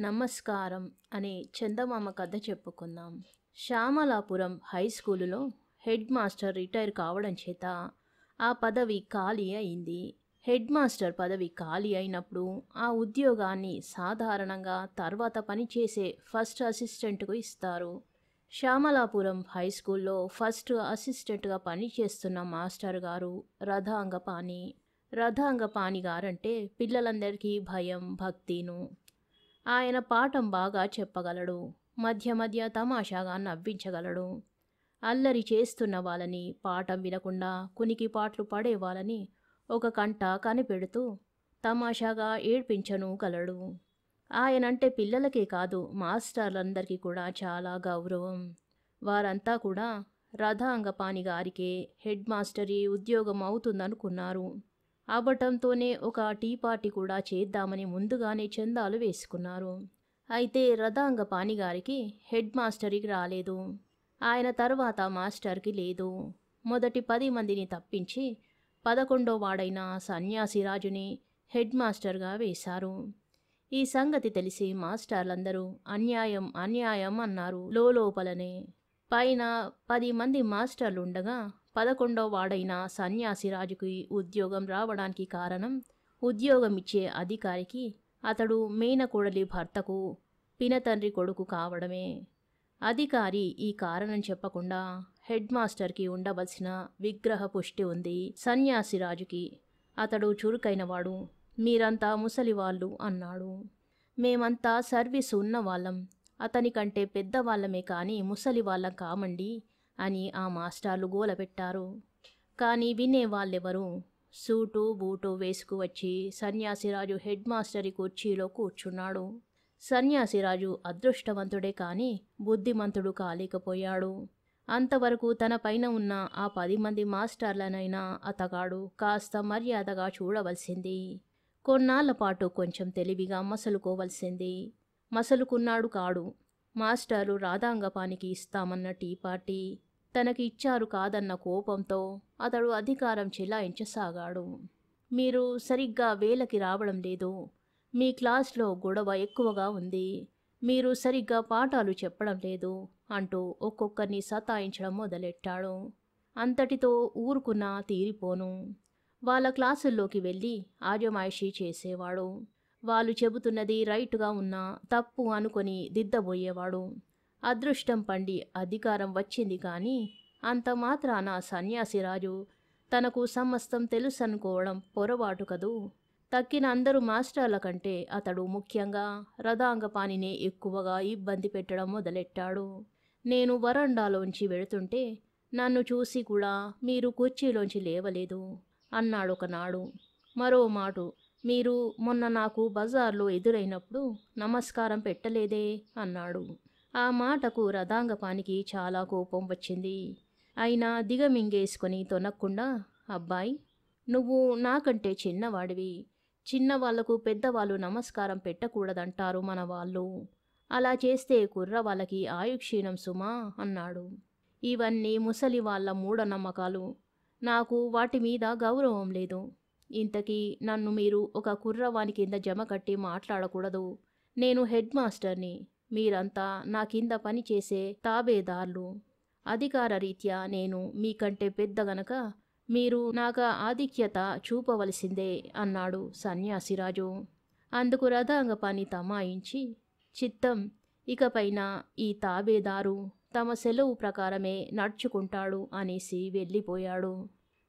నమస్కారం అనే చందమామ కథ చెప్పుకుందాం. శ్యామలాపురం హై స్కూలులో హెడ్ మాస్టర్ రిటైర్ కావడం చేత ఆ పదవి ఖాళీ అయింది. హెడ్ మాస్టర్ పదవి ఖాళీ అయినప్పుడు ఆ ఉద్యోగాన్ని సాధారణంగా తర్వాత పనిచేసే ఫస్ట్ అసిస్టెంట్కు ఇస్తారు. శ్యామలాపురం హై స్కూల్లో ఫస్ట్ అసిస్టెంట్గా పనిచేస్తున్న మాస్టర్ గారు రథాంగపాణి. రథాంగపాణి గారంటే పిల్లలందరికీ భయం, భక్తిను. ఆయన పాఠం బాగా చెప్పగలడు. మధ్య మధ్య తమాషాగా నవ్వించగలడు. అల్లరి చేస్తున్న వాళ్ళని, పాఠం వినకుండా కునికిపాట్లు పడే వాళ్ళని ఒక కంట కనిపెడుతూ తమాషాగా ఏడ్పించనుగలడు. ఆయనంటే పిల్లలకే కాదు, మాస్టర్లందరికీ కూడా చాలా గౌరవం. వారంతా కూడా రథాంగపాణి గారికే హెడ్ మాస్టరీ ఉద్యోగం అవుతుందనుకున్నారు. అవ్వటంతోనే ఒక టీ పార్టీ కూడా చేద్దామని ముందుగానే చందాలు వేసుకున్నారు. అయితే రథాంగపాణి గారికి హెడ్ మాస్టరీకి రాలేదు. ఆయన తర్వాత మాస్టర్కి లేదు. మొదటి 10 మందిని తప్పించి 11వ వాడైన సన్యాసిరాజుని హెడ్ మాస్టర్గా వేశారు. ఈ సంగతి తెలిసి మాస్టర్లందరూ అన్యాయం అన్యాయం అన్నారు లోపలనే. పైన 10 మంది మాస్టర్లుండగా 11వ వాడైన సన్యాసిరాజుకి ఉద్యోగం రావడానికి కారణం ఉద్యోగం ఇచ్చే అధికారికి అతడు మేనకోడలి భర్తకు పినతండ్రి కొడుకు కావడమే. అధికారి ఈ కారణం చెప్పకుండా హెడ్ మాస్టర్కి ఉండవలసిన విగ్రహ పుష్టి ఉంది సన్యాసిరాజుకి. అతడు చురుకైనవాడు. మీరంతా ముసలివాళ్ళు అన్నాడు. మేమంతా సర్వీసు ఉన్నవాళ్ళం, అతని కంటే పెద్దవాళ్ళమే కానీ ముసలివాళ్ళం కామండి అని ఆ మాస్టర్లు గోలపెట్టారు. కానీ వినేవాళ్ళెవరు? సూటు బూటు వేసుకువచ్చి సన్యాసిరాజు హెడ్ మాస్టరీ కుర్చీలో కూర్చున్నాడు. సన్యాసిరాజు అదృష్టవంతుడే కానీ బుద్ధిమంతుడు కాలేకపోయాడు. అంతవరకు తన పైన ఉన్న ఆ 10 మంది మాస్టర్లనైనా అతగాడు కాస్త మర్యాదగా చూడవలసింది. కొన్నాళ్ల పాటు కొంచెం తెలివిగా మసలుకోవలసింది. మసలుకున్నాడు కాడు. మాస్టరు రాధాంగపానికి ఇస్తామన్న టీ పార్టీ తనకి ఇచ్చారు కాదన్న కోపంతో అతడు అధికారం చెలాయించసాగాడు. మీరు సరిగ్గా వేళకి రావడం లేదు, మీ క్లాస్లో గొడవ ఎక్కువగా ఉంది, మీరు సరిగ్గా పాఠాలు చెప్పడం లేదు అంటూ ఒక్కొక్కరిని సతాయించడం మొదలెట్టాడు. అంతటితో ఊరుకున్నా తీరిపోను. వాళ్ళ క్లాసుల్లోకి వెళ్ళి ఆజమాయిషీ చేసేవాడు. వాళ్ళు చెబుతున్నది రైటుగా ఉన్నా తప్పు అనుకొని దిద్దబోయేవాడు. అదృష్టం పండి అధికారం వచ్చింది కానీ అంత మాత్రాన సన్యాసిరాజు తనకు సమస్తం తెలుసనుకోవడం పొరపాటు కదూ. తక్కిన అందరూ మాస్టర్ల కంటే అతడు ముఖ్యంగా రథాంగపాణినే ఎక్కువగా ఇబ్బంది పెట్టడం మొదలెట్టాడు. నేను వరండాలోంచి వెళుతుంటే నన్ను చూసి కూడా మీరు కుర్చీలోంచి లేవలేదు అన్నాడొకనాడు. మరో మాటు, మీరు మొన్న నాకు బజార్లో ఎదురైనప్పుడు నమస్కారం పెట్టలేదే అన్నాడు. ఆ మాటకు రథాంగపానికి చాలా కోపం వచ్చింది. అయినా దిగమింగేసుకొని తొనక్కుండా, అబ్బాయి, నువ్వు నాకంటే చిన్నవాడివి, చిన్నవాళ్లకు పెద్దవాళ్ళు నమస్కారం పెట్టకూడదంటారు మన వాళ్ళు. అలా చేస్తే కుర్రవాళ్ళకి ఆయుక్షీణం సుమా అన్నాడు. ఇవన్నీ ముసలి వాళ్ళ మూఢనమ్మకాలు. నాకు వాటి మీద గౌరవం లేదు. ఇంతకీ నన్ను మీరు ఒక కుర్రవాని కింద జమ కట్టి మాట్లాడకూడదు. నేను హెడ్ మాస్టర్ని, మీరంతా నా కింద పనిచేసే తాబేదార్లు. అధికార రీత్యా నేను మీకంటే పెద్ద గనక మీరు నాకు ఆధిక్యత చూపవలసిందే అన్నాడు సన్యాసిరాజు. అందుకు రథాంగపాణి తమాయించి, చిత్తం, ఇకపైన ఈ తాబేదారు తమ సెలవు ప్రకారమే నడుచుకుంటాడు అనేసి వెళ్ళిపోయాడు.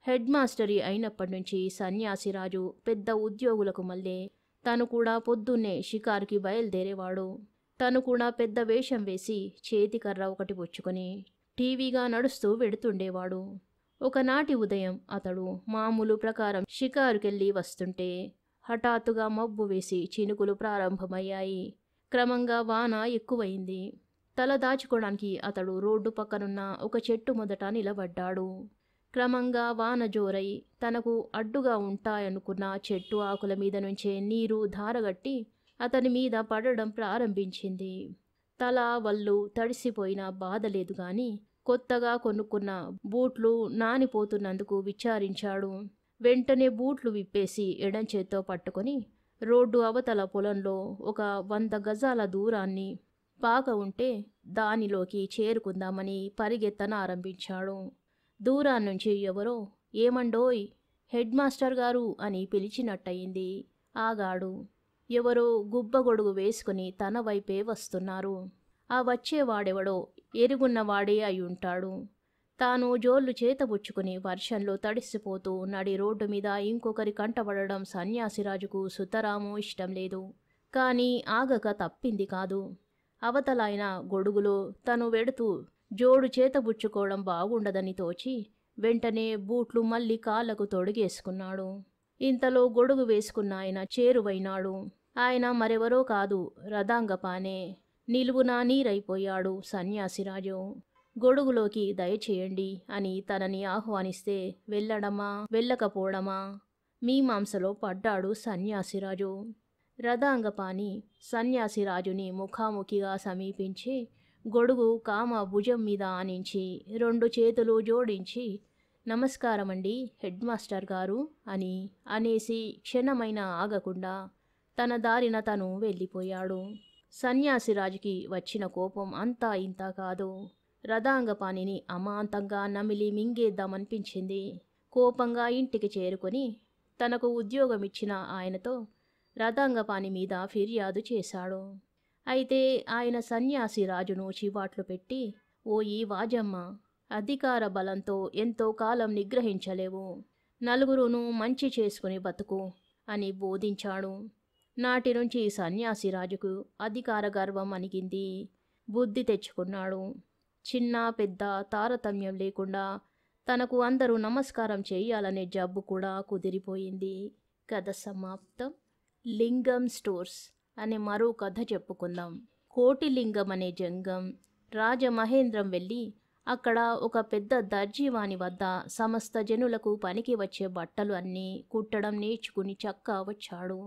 హెడ్ మాస్టరీ అయినప్పటి నుంచి సన్యాసిరాజు పెద్ద ఉద్యోగులకు మళ్ళీ తను కూడా పొద్దున్నే షికారుకి బయలుదేరేవాడు. తను కూడా పెద్ద వేషం వేసి చేతికర్ర ఒకటి పుచ్చుకొని టీవీగా నడుస్తూ వెడుతుండేవాడు. ఒకనాటి ఉదయం అతడు మామూలు ప్రకారం షికారుకెళ్ళి వస్తుంటే హఠాత్తుగా మబ్బు వేసి చినుకులు ప్రారంభమయ్యాయి. క్రమంగా వాన ఎక్కువైంది. తల దాచుకోవడానికి అతడు రోడ్డు పక్కనున్న ఒక చెట్టు మొదట నిలబడ్డాడు. క్రమంగా వాన జోరై తనకు అడ్డుగా ఉంటాయనుకున్న చెట్టు ఆకుల మీద నుంచే నీరు ధారగట్టి అతని మీద పడడం ప్రారంభించింది. తల వళ్ళు తడిసిపోయిన బాధ లేదు గాని కొత్తగా కొనుక్కున్న బూట్లు నానిపోతున్నందుకు విచారించాడు. వెంటనే బూట్లు విప్పేసి ఎడంచేత్తో పట్టుకొని రోడ్డు అవతల పొలంలో ఒక 100 గజాల దూరాన్ని పాక ఉంటే దానిలోకి చేరుకుందామని పరిగెత్తనారంభించాడు. దూరాన్నుంచి ఎవరో ఏమండోయ్ హెడ్ మాస్టర్ గారు అని పిలిచినట్టయింది. ఆగాడు. ఎవరో గుబ్బగొడుగు వేసుకుని తన వైపే వస్తున్నారు. ఆ వచ్చేవాడెవడో ఎరుగున్నవాడే అయ్యుంటాడు. తాను జోళ్ళు చేతబుచ్చుకుని వర్షంలో తడిసిపోతూ నడి రోడ్డు మీద ఇంకొకరి కంటపడడం సన్యాసిరాజుకు సుతరాము ఇష్టం లేదు. కాని ఆగక తప్పింది కాదు. అవతలాయన గొడుగులో తను వెడుతూ జోడు చేతబుచ్చుకోవడం బాగుండదని తోచి వెంటనే బూట్లు మళ్ళీ కాళ్ళకు తొడిగేసుకున్నాడు. ఇంతలో గొడుగు వేసుకున్న ఆయన చేరువైనాడు. ఆయన మరెవరో కాదు, రదాంగపానే. నిలువునా నీరైపోయాడు సన్యాసిరాజు. గొడుగులోకి దయచేయండి అని తనని ఆహ్వానిస్తే వెళ్ళడమా వెళ్ళకపోవడమా మీమాంసలో పడ్డాడు సన్యాసిరాజు. రదాంగపాణి సన్యాసిరాజుని ముఖాముఖిగా సమీపించి గొడుగు కామ భుజం మీద ఆనించి 2 చేతులు జోడించి నమస్కారమండి హెడ్ మాస్టర్ గారు అని అనేసి క్షణమైన ఆగకుండా తన దారిన తను వెళ్ళిపోయాడు. సన్యాసిరాజుకి వచ్చిన కోపం అంతా ఇంతా కాదు. రదాంగపాణిని అమాంతంగా నమిలి మింగేద్దామనిపించింది. కోపంగా ఇంటికి చేరుకొని తనకు ఉద్యోగమిచ్చిన ఆయనతో రదాంగపాణి మీద ఫిర్యాదు చేశాడు. అయితే ఆయన సన్యాసిరాజును చివాట్లు పెట్టి, ఓయి వాజమ్మ, అధికార బలంతో ఎంతో కాలం నిగ్రహించలేవు. నలుగురును మంచి చేసుకుని బతుకు అని బోధించాడు. నాటి నుంచి సన్యాసిరాజుకు అధికార గర్వం అణిగింది. బుద్ధి తెచ్చుకున్నాడు. చిన్న పెద్ద తారతమ్యం లేకుండా తనకు అందరూ నమస్కారం చేయాలనే జబ్బు కూడా కుదిరిపోయింది. కథ సమాప్తం. లింగం స్టోర్స్ అనే మరో కథ చెప్పుకుందాం. కోటిలింగం అనే జంగం రాజమహేంద్రం వెళ్ళి అక్కడ ఒక పెద్ద దర్జీవాని వద్ద సమస్త జనులకు పనికి వచ్చే బట్టలు అన్నీ కుట్టడం నేర్చుకుని చక్కా వచ్చాడు.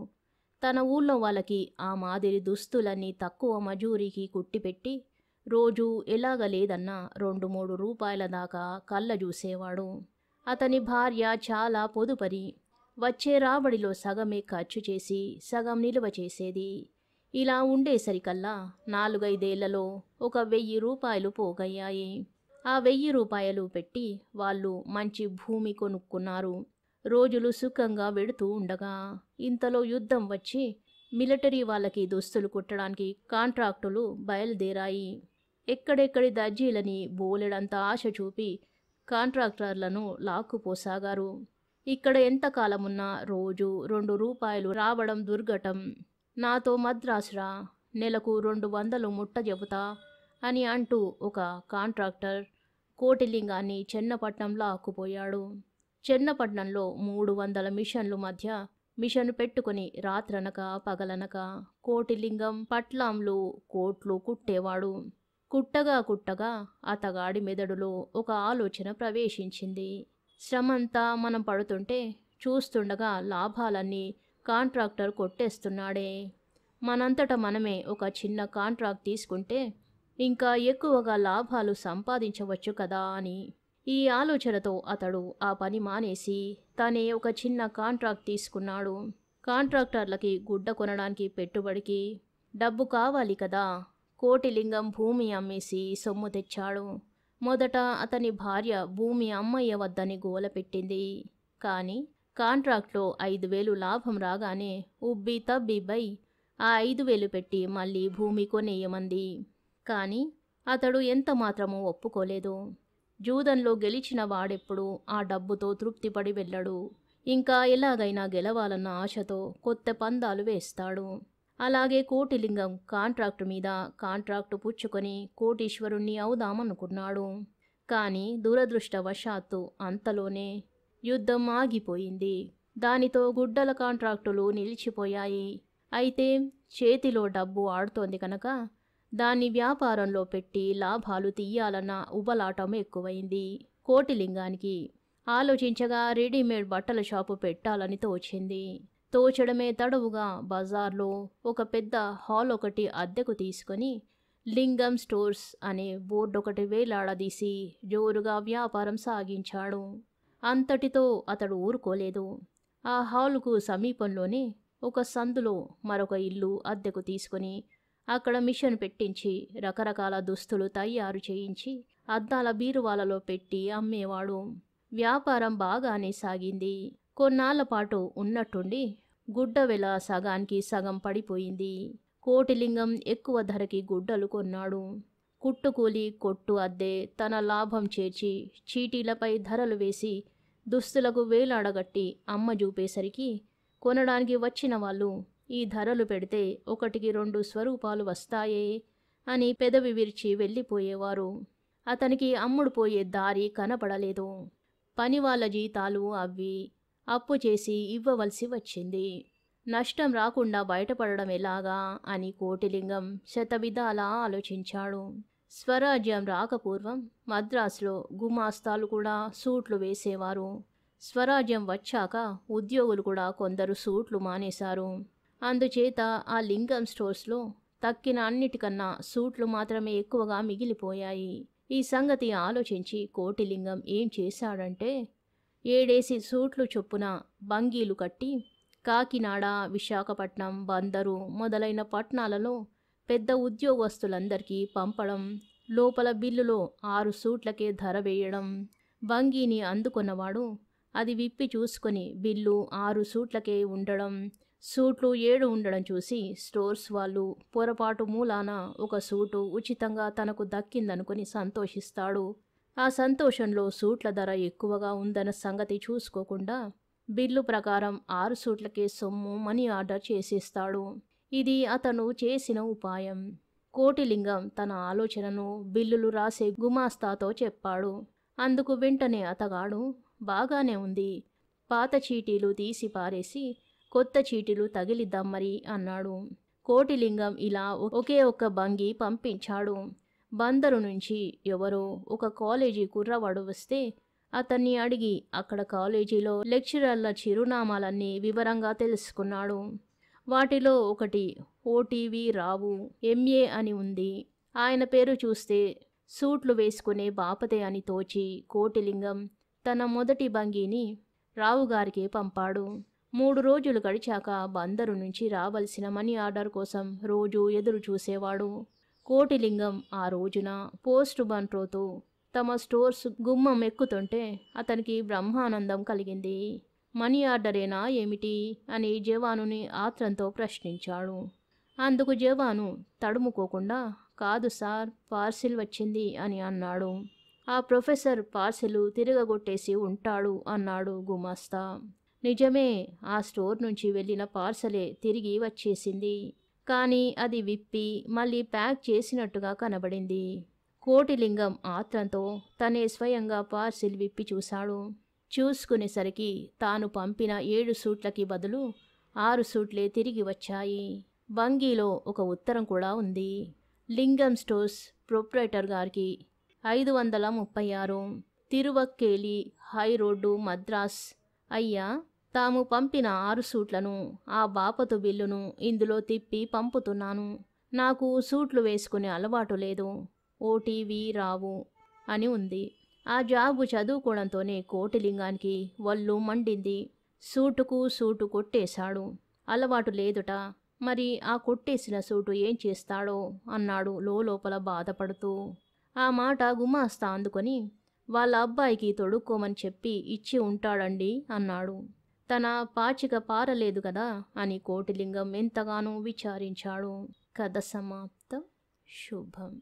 తన ఊళ్ళో వాళ్ళకి ఆ మాదిరి దుస్తులన్నీ తక్కువ మజూరీకి కుట్టిపెట్టి రోజు ఎలాగ లేదన్నా 2-3 రూపాయల దాకా కళ్ళ చూసేవాడు. అతని భార్య చాలా పొదుపరి. వచ్చే రాబడిలో సగమే ఖర్చు చేసి సగం నిలువ చేసేది. ఇలా ఉండేసరికల్లా 4-5 ఏళ్లలో ఒక 1000 రూపాయలు పోగయ్యాయి. ఆ 1000 రూపాయలు పెట్టి వాళ్ళు మంచి భూమి కొనుక్కున్నారు. రోజులు సుఖంగా వెడుతూ ఉండగా ఇంతలో యుద్ధం వచ్చి మిలిటరీ వాళ్ళకి దుస్తులు కుట్టడానికి కాంట్రాక్టులు బయలుదేరాయి. ఎక్కడెక్కడి దర్జీలని బోలెడంత ఆశ చూపి కాంట్రాక్టర్లను లాక్కుపోసాగారు. ఇక్కడ ఎంతకాలమున్నా రోజు 2 రూపాయలు రావడం దుర్ఘటం. నాతో మద్రాసురా, నెలకు 200 ముట్ట చెబుతా అని అంటూ ఒక కాంట్రాక్టర్ కోటిలింగాన్ని చెన్నపట్నం లాక్కుపోయాడు. చెన్నపట్నంలో 300 మిషన్లు మధ్య మిషన్ పెట్టుకుని రాత్రనక పగలనక కోటిలింగం పట్లాంలు కోట్లు కుట్టేవాడు. కుట్టగా అతగాడి మెదడులో ఒక ఆలోచన ప్రవేశించింది. శ్రమంతా మనం పడుతుంటే చూస్తుండగా లాభాలన్నీ కాంట్రాక్టర్ కొట్టేస్తున్నాడే, మనంతట మనమే ఒక చిన్న కాంట్రాక్ట్ తీసుకుంటే ఇంకా ఎక్కువగా లాభాలు సంపాదించవచ్చు కదా అని. ఈ ఆలోచనతో అతడు ఆ పని మానేసి తనే ఒక చిన్న కాంట్రాక్ట్ తీసుకున్నాడు. కాంట్రాక్టర్లకి గుడ్డ కొనడానికి పెట్టుబడికి డబ్బు కావాలి కదా. కోటిలింగం భూమి అమ్మేసి సొమ్ము తెచ్చాడు. మొదట అతని భార్య భూమి అమ్మయ్య వద్దని గోలపెట్టింది. కానీ కాంట్రాక్ట్లో 5000 లాభం రాగానే ఉబ్బి తబ్బిబ్బై ఆ 5000 పెట్టి మళ్ళీ భూమి కొనేయమంది. కానీ అతడు ఎంత మాత్రమూ ఒప్పుకోలేదు. జూదంలో గెలిచిన వాడెప్పుడు ఆ డబ్బుతో తృప్తిపడి వెళ్ళడు. ఇంకా ఎలాగైనా గెలవాలన్న ఆశతో కొత్త పందాలు వేస్తాడు. అలాగే కోటిలింగం కాంట్రాక్టు మీద కాంట్రాక్టు పుచ్చుకొని కోటీశ్వరుణ్ణి అవుదామనుకున్నాడు. కానీ దురదృష్టవశాత్తు అంతలోనే యుద్ధం ఆగిపోయింది. దానితో గుడ్డల కాంట్రాక్టులు నిలిచిపోయాయి. అయితే చేతిలో డబ్బు ఆడుతోంది కనుక దాన్ని వ్యాపారంలో పెట్టి లాభాలు తీయాలన్న ఉబలాటం ఎక్కువైంది కోటిలింగానికి. ఆలోచించగా రెడీమేడ్ బట్టల షాపు పెట్టాలని తోచింది. తోచడమే తడవుగా బజార్లో ఒక పెద్ద హాల్ ఒకటి అద్దెకు తీసుకొని లింగం స్టోర్స్ అనే బోర్డు ఒకటి వేలాడదీసి జోరుగా వ్యాపారం సాగించాడు. అంతటితో అతడు ఊరుకోలేదు. ఆ హాలుకు సమీపంలోనే ఒక సందులో మరొక ఇల్లు అద్దెకు తీసుకుని అక్కడ మిషన్ పెట్టించి రకరకాల దుస్తులు తయారు చేయించి అద్దాల బీరువాలలో పెట్టి అమ్మేవాడు. వ్యాపారం బాగానే సాగింది. కొన్నాళ్ల పాటు ఉన్నట్టుండి గుడ్డ వెల సగానికి సగం పడిపోయింది. కోటిలింగం ఎక్కువ ధరకి గుడ్డలు కొన్నాడు. కుట్టుకూలి, కొట్టు అద్దె తన లాభం చేర్చి చీటీలపై ధరలు వేసి దుస్తులకు వేలాడగట్టి అమ్మ చూపేసరికి కొనడానికి వచ్చిన వాళ్ళు ఈ ధరలు పెడితే ఒకటికి 2 స్వరూపాలు వస్తాయే అని పెదవి విరిచి వెళ్ళిపోయేవారు. అతనికి అమ్ముడు పోయే దారి కనపడలేదు. పనివాళ్ళ జీతాలు అవి అప్పు చేసి ఇవ్వవలసి వచ్చింది. నష్టం రాకుండా బయటపడడం ఎలాగా అని కోటిలింగం శతవిధాలా ఆలోచించాడు. స్వరాజ్యం రాకపూర్వం మద్రాసులో గుమాస్తాలు కూడా సూట్లు వేసేవారు. స్వరాజ్యం వచ్చాక ఉద్యోగులు కూడా కొందరు సూట్లు మానేశారు. అందుచేత ఆ లింగం స్టోర్స్లో తక్కిన అన్నిటికన్నా సూట్లు మాత్రమే ఎక్కువగా మిగిలిపోయాయి. ఈ సంగతి ఆలోచించి కోటిలింగం ఏం చేశాడంటే 7 సూట్లు చొప్పున బంగీలు కట్టి కాకినాడ, విశాఖపట్నం, బందరు మొదలైన పట్నాలలో పెద్ద ఉద్యోగస్తులందరికీ పంపడం, లోపల బిల్లులో 6 సూట్లకే ధర వేయడం. బంగీని అందుకున్నవాడు అది విప్పి చూసుకొని బిల్లు 6 సూట్లకే ఉండడం, సూట్లు 7 ఉండడం చూసి స్టోర్స్ వాళ్ళు పొరపాటు మూలాన ఒక సూటు ఉచితంగా తనకు దక్కిందనుకుని సంతోషిస్తాడు. ఆ సంతోషంలో సూట్ల ధర ఎక్కువగా ఉందన్న సంగతి చూసుకోకుండా బిల్లు ప్రకారం 6 సూట్లకే సొమ్ము మనీ ఆర్డర్ చేసేస్తాడు. ఇది అతను చేసిన ఉపాయం. కోటిలింగం తన ఆలోచనను బిల్లులు రాసే గుమాస్తాతో చెప్పాడు. అందుకు వెంటనే అతగాడు బాగానే ఉంది, పాత చీటీలు తీసి పారేసి కొత్త చీటీలు తగిలిద్దాం మరి అన్నాడు. కోటిలింగం ఇలా ఒకే ఒక్క బంగి పంపించాడు. బందరు నుంచి ఎవరో ఒక కాలేజీ కుర్రవాడు వస్తే అతన్ని అడిగి అక్కడ కాలేజీలో లెక్చరర్ల చిరునామాలన్నీ వివరంగా తెలుసుకున్నాడు. వాటిలో ఒకటి ఓటీవీ రావు ఎంఏ అని ఉంది. ఆయన పేరు చూస్తే సూట్లు వేసుకునే బాపతే అని తోచి కోటిలింగం తన మొదటి బంగిని రావుగారికి పంపాడు. 3 రోజులు గడిచాక బందరు నుంచి రావలసిన మనీ ఆర్డర్ కోసం రోజూ ఎదురు చూసేవాడు. కోటిలింగం ఆ రోజున పోస్ట్ బంట్రోతో తమ స్టోర్స్ గుమ్మం ఎక్కుతుంటే అతనికి బ్రహ్మానందం కలిగింది. మనీ ఆర్డరేనా ఏమిటి అని జవానుని ఆత్రంతో ప్రశ్నించాడు. అందుకు జవాను తడుముకోకుండా కాదు సార్, పార్సిల్ వచ్చింది అని అన్నాడు. ఆ ప్రొఫెసర్ పార్సిల్ తిరగగొట్టేసి ఉంటాడు అన్నాడు గుమాస్తా. నిజమే, ఆ స్టోర్ నుంచి వెళ్ళిన పార్సలే తిరిగి వచ్చేసింది. కానీ అది విప్పి మళ్ళీ ప్యాక్ చేసినట్టుగా కనబడింది. కోటిలింగం ఆత్రంతో తనే స్వయంగా పార్సిల్ విప్పి చూశాడు. చూసుకునేసరికి తాను పంపిన 7 సూట్లకి బదులు 6 సూట్లే తిరిగి వచ్చాయి. బంగీలో ఒక ఉత్తరం కూడా ఉంది. లింగం స్టోర్స్ ప్రొప్రైటర్ గారికి 536 తిరువక్కేలి హై రోడ్డు మద్రాస్. అయ్యా, తాము పంపిన 6 సూట్లను ఆ బాపతు బిల్లును ఇందులో తిప్పి పంపుతున్నాను. నాకు సూట్లు వేసుకునే అలవాటు లేదు. ఓటీవీ రావు అని ఉంది. ఆ జాబు చదువుకోవడంతోనే కోటిలింగానికి వళ్ళు మండింది. సూటుకు సూటు కొట్టేశాడు. అలవాటు లేదుట. మరి ఆ కొట్టేసిన సూటు ఏం చేస్తాడో అన్నాడు లోపల బాధపడుతూ. ఆ మాట గుమాస్తా అందుకొని వాళ్ళ అబ్బాయికి తొడుక్కోమని చెప్పి ఇచ్చి ఉంటాడండి అన్నాడు. తన పాచిక పారలేదు కదా అని కోటిలింగం ఎంతగానో విచారించాడు. కథ సమాప్తం. శుభం.